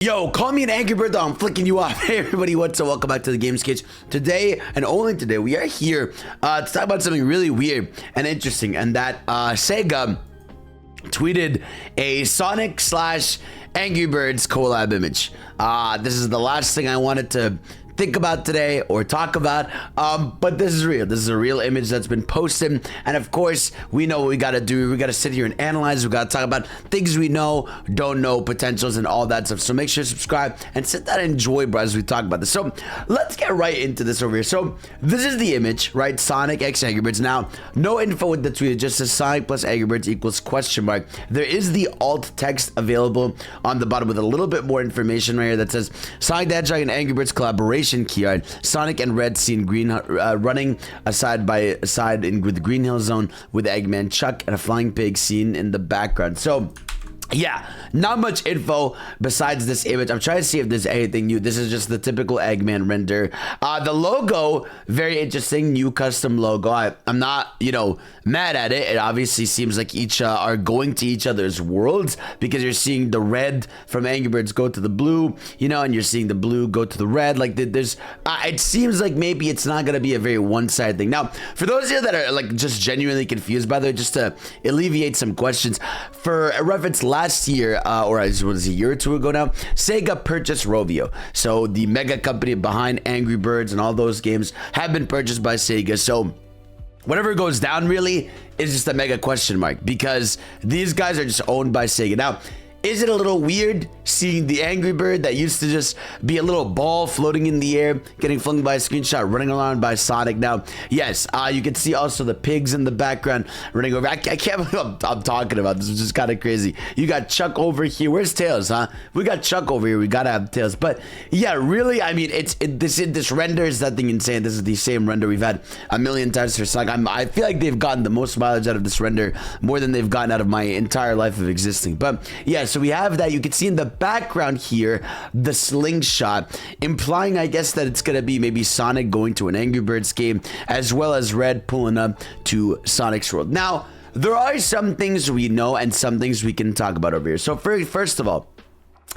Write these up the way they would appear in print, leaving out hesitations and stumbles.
Yo, call me an Angry Bird though, I'm flicking you off. Hey everybody, what's up? Welcome back to the Games Cage. Today, and only today, we are here to talk about something really weird and interesting, and that Sega tweeted a Sonic slash Angry Birds collab image. This is the last thing I wanted to think about today or talk about, but this is real. This is a real image that's been posted, and of course we know what we got to do. We got to sit here and analyze. We got to talk about things we know, don't know, potentials, and all that stuff. So make sure to subscribe and sit down and enjoy, bro, as we talk about this. So let's get right into this over here. So this is the image, right? Sonic x Angry Birds. Now, no info with the tweet. It just says Sonic plus Angry Birds equals question mark. There is the alt text available on the bottom with a little bit more information right here that says Sonic the Hedgehog and Angry Birds collaboration key art. Sonic and Red seen green running side by side with the Green Hill Zone with Eggman, Chuck, and a flying pig seen in the background. So yeah, not much info besides this image. I'm trying to see if there's anything new. This is just the typical Eggman render. The logo, very interesting, new custom logo. I'm not, mad at it. It obviously seems like each are going to each other's worlds, because you're seeing the red from Angry Birds go to the blue, and you're seeing the blue go to the red. Like there's, it seems like maybe it's not gonna be a very one-sided thing. Now, for those of you that are like just genuinely confused, by the way, just to alleviate some questions, for a reference, last year, or as was a year or two ago now, Sega purchased Rovio. So the mega company behind Angry Birds and all those games have been purchased by Sega. So whatever goes down really is just a mega question mark, because these guys are just owned by Sega. Now, is it a little weird seeing the Angry Bird that used to just be a little ball floating in the air, getting flung by a screenshot, running around by Sonic? Now, yes, you can see also the pigs in the background running over. I can't believe I'm talking about this. It's just kind of crazy. You got Chuck over here. Where's Tails, huh? We got Chuck over here. We gotta have Tails. But yeah, really, I mean, this render is nothing insane. This is the same render we've had a million times for Sonic. I feel like they've gotten the most mileage out of this render, more than they've gotten out of my entire life of existing. But yeah, so we have that. You can see in the background here the slingshot, implying, I guess, that it's gonna be maybe Sonic going to an Angry Birds game, as well as Red pulling up to Sonic's world. Now, there are some things we know and some things we can talk about over here. So first of all,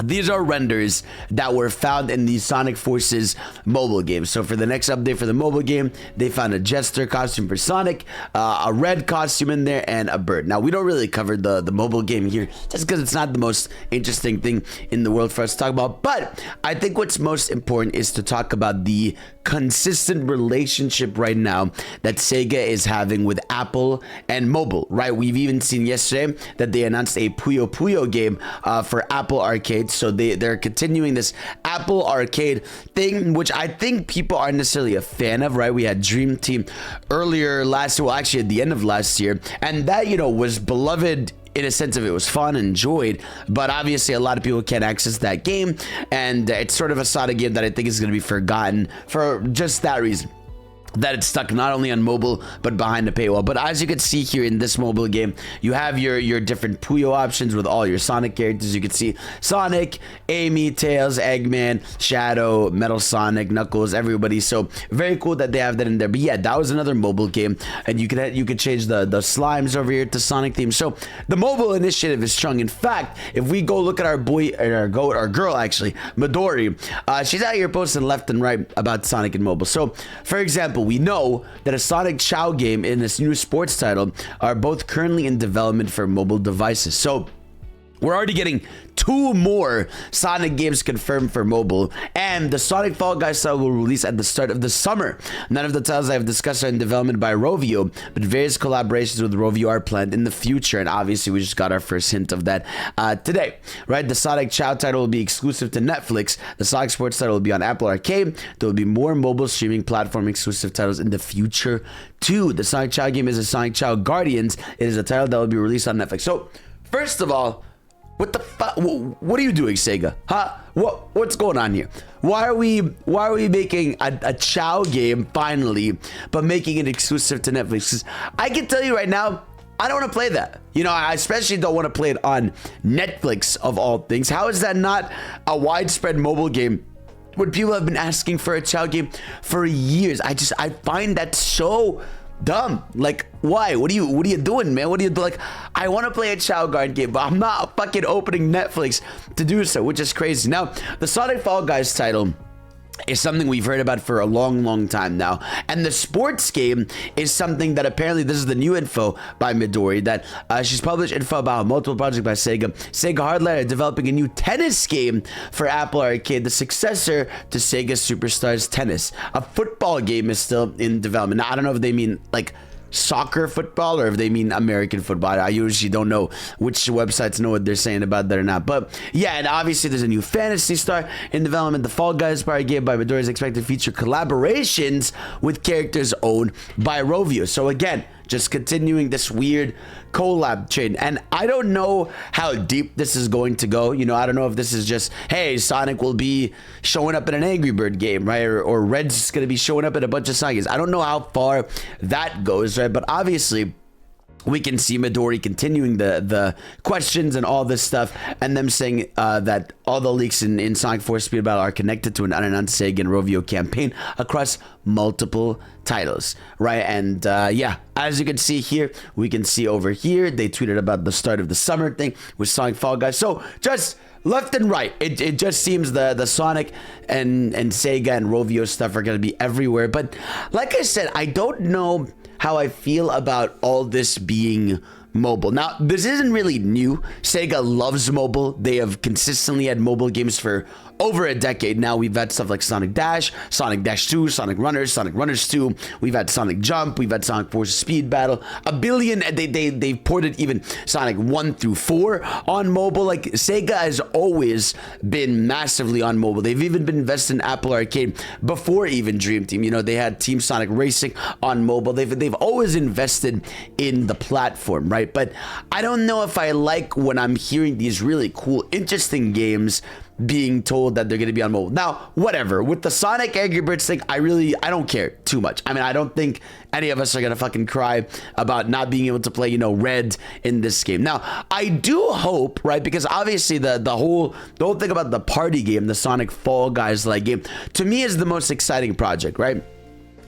these are renders that were found in the Sonic Forces mobile game. So for the next update for the mobile game, they found a Jester costume for Sonic, a red costume in there, and a bird. Now, we don't really cover the mobile game here, just because it's not the most interesting thing in the world for us to talk about. But I think what's most important is to talk about the consistent relationship right now that Sega is having with Apple and mobile, right? We've even seen yesterday that they announced a Puyo Puyo game for Apple Arcade. So they're continuing this Apple Arcade thing, which I think people aren't necessarily a fan of, right? We had Dream Team earlier last year, well, actually at the end of last year, and that, was beloved in a sense of it was fun, enjoyed, but obviously a lot of people can't access that game, and it's sort of a Sonic game that I think is going to be forgotten for just that reason, that it's stuck not only on mobile but behind the paywall. But as you can see here in this mobile game, you have your different Puyo options with all your Sonic characters. You can see Sonic, Amy, Tails, Eggman, Shadow, Metal Sonic, Knuckles, everybody. So very cool that they have that in there. But yeah, that was another mobile game, and you could change the slimes over here to Sonic theme. So the mobile initiative is strong. In fact, if we go look at our boy, our girl actually, Midori, she's out here posting left and right about Sonic and mobile. So for example, we know that a Sonic Chow game and this new sports title are both currently in development for mobile devices. So we're already getting 2 more Sonic games confirmed for mobile, and the Sonic Fall Guys title will release at the start of the summer. None of the titles I have discussed are in development by Rovio, but various collaborations with Rovio are planned in the future, and obviously we just got our first hint of that today, right? The Sonic Chow title will be exclusive to Netflix. The Sonic Sports title will be on Apple Arcade. There will be more mobile streaming platform exclusive titles in the future too. The Sonic Chow game is a Sonic Chow Guardians. It is a title that will be released on Netflix. So first of all, what the fuck? What are you doing, Sega? Huh? What's going on here? Why are we making a Chow game finally, but making it exclusive to Netflix? 'Cause I can tell you right now, I don't want to play that. I especially don't want to play it on Netflix of all things. How is that not a widespread mobile game when people have been asking for a Chow game for years? I find that so dumb. Like, why? What are you doing, man? What are you doing? Like, I want to play a Chow Guard game, but I'm not fucking opening Netflix to do so, which is crazy. Now, the Sonic Fall Guys title is something we've heard about for a long time now, and the sports game is something that apparently, this is the new info by Midori, that she's published info about multiple projects by SEGA Hardline are developing a new tennis game for Apple Arcade, the successor to Sega Superstars Tennis. A football game is still in development. Now, I don't know if they mean like soccer football or if they mean American football. I usually don't know which websites know what they're saying about that or not. But yeah, and obviously there's a new Fantasy Star in development. The Fall Guys inspired game by Midori is expected to feature collaborations with characters owned by Rovio. So again, just continuing this weird collab chain. And I don't know how deep this is going to go. You know, I don't know if this is just, hey, Sonic will be showing up in an Angry Bird game, right? Or Red's going to be showing up in a bunch of Sonic games. I don't know how far that goes, right? But obviously, we can see Midori continuing the questions and all this stuff, and them saying that all the leaks in Sonic 4 Speed Battle are connected to an unannounced Sega and Rovio campaign across multiple titles, right? And yeah, as you can see here, we can see over here, they tweeted about the start of the summer thing with Sonic Fall Guys. So just left and right, it just seems the Sonic and Sega and Rovio stuff are going to be everywhere. But like I said, I don't know how I feel about all this being mobile. Now, this isn't really new. Sega loves mobile. They have consistently had mobile games for over a decade now. We've had stuff like Sonic Dash, Sonic Dash 2, Sonic Runners 2. We've had Sonic Jump. We've had Sonic Forces Speed Battle. A billion. They've ported even Sonic 1 through 4 on mobile. Like, Sega has always been massively on mobile. They've even been invested in Apple Arcade before even Dream Team. You know, they had Team Sonic Racing on mobile. They've always invested in the platform, right? But I don't know if I like when I'm hearing these really cool, interesting games being told that they're going to be on mobile. Now, whatever. With the Sonic Angry Birds thing, I don't care too much. I mean, I don't think any of us are going to fucking cry about not being able to play, you know, Red in this game. Now, I do hope, right, because obviously the whole thing about the party game, the Sonic Fall Guys like game, to me is the most exciting project, right?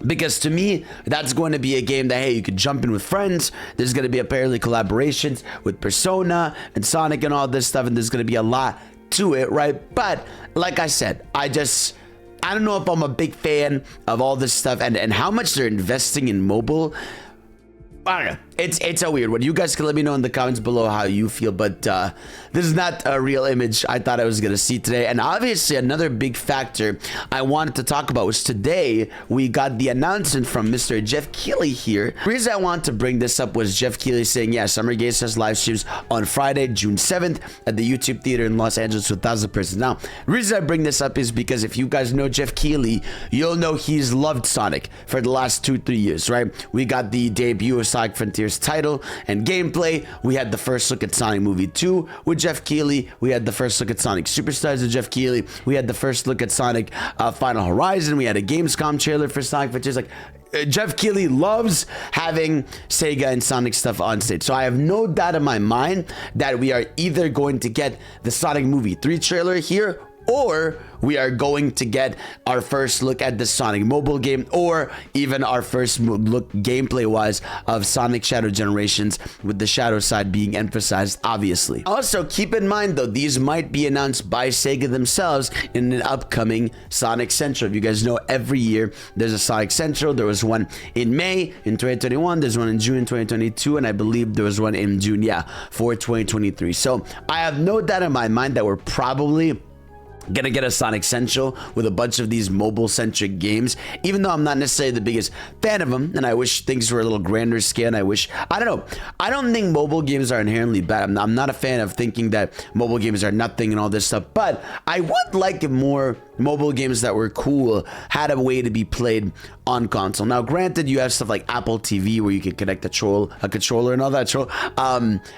Because to me, that's going to be a game that, hey, you could jump in with friends. There's going to be apparently collaborations with Persona and Sonic and all this stuff, and there's going to be a lot to it, right? But like I said, I don't know if I'm a big fan of all this stuff and how much they're investing in mobile. I don't know. It's a weird one. You guys can let me know in the comments below how you feel, but this is not a real image I thought I was going to see today. And obviously, another big factor I wanted to talk about was today we got the announcement from Mr. Jeff Keighley here. The reason I wanted to bring this up was Jeff Keighley saying, yeah, Summer Games Fest live streams on Friday, June 7th at the YouTube Theater in Los Angeles with 1,000 persons. Now, the reason I bring this up is because if you guys know Jeff Keighley, you'll know he's loved Sonic for the last 2-3 years, right? We got the debut of Sonic Frontiers title and gameplay. We had the first look at Sonic Movie 2 with Jeff Keighley. We had the first look at Sonic Superstars with Jeff Keighley. We had the first look at Sonic Final Horizon. We had a Gamescom trailer for Sonic Frontiers. Like, Jeff Keighley loves having Sega and Sonic stuff on stage. So I have no doubt in my mind that we are either going to get the Sonic Movie 3 trailer here, or we are going to get our first look at the Sonic mobile game, or even our first look gameplay wise of Sonic Shadow Generations, with the shadow side being emphasized, obviously. Also, keep in mind though, these might be announced by Sega themselves in an upcoming Sonic Central. If you guys know, every year there's a Sonic Central. There was one in May in 2021, there's one in June in 2022, and I believe there was one in June, yeah, for 2023. So I have no doubt in my mind that we're probably gonna get a Sonic Central with a bunch of these mobile centric games, even though I'm not necessarily the biggest fan of them, and I wish things were a little grander scale. And I don't know, I don't think mobile games are inherently bad. I'm not a fan of thinking that mobile games are nothing and all this stuff, but I would like if more mobile games that were cool had a way to be played on console. Now, granted, you have stuff like Apple TV where you can connect a controller and all that,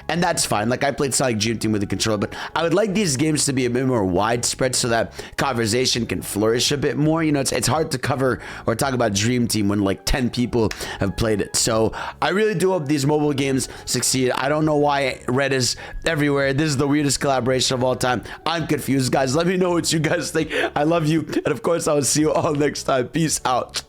and that's fine. Like, I played Sonic Dream Team with a controller, but I would like these games to be a bit more widespread so that conversation can flourish a bit more. You know, it's hard to cover or talk about Dream Team when like 10 people have played it. So I really do hope these mobile games succeed. I don't know why Red is everywhere. This is the weirdest collaboration of all time. I'm confused, guys. Let me know what you guys think. I love you, and of course I will see you all next time. Peace out.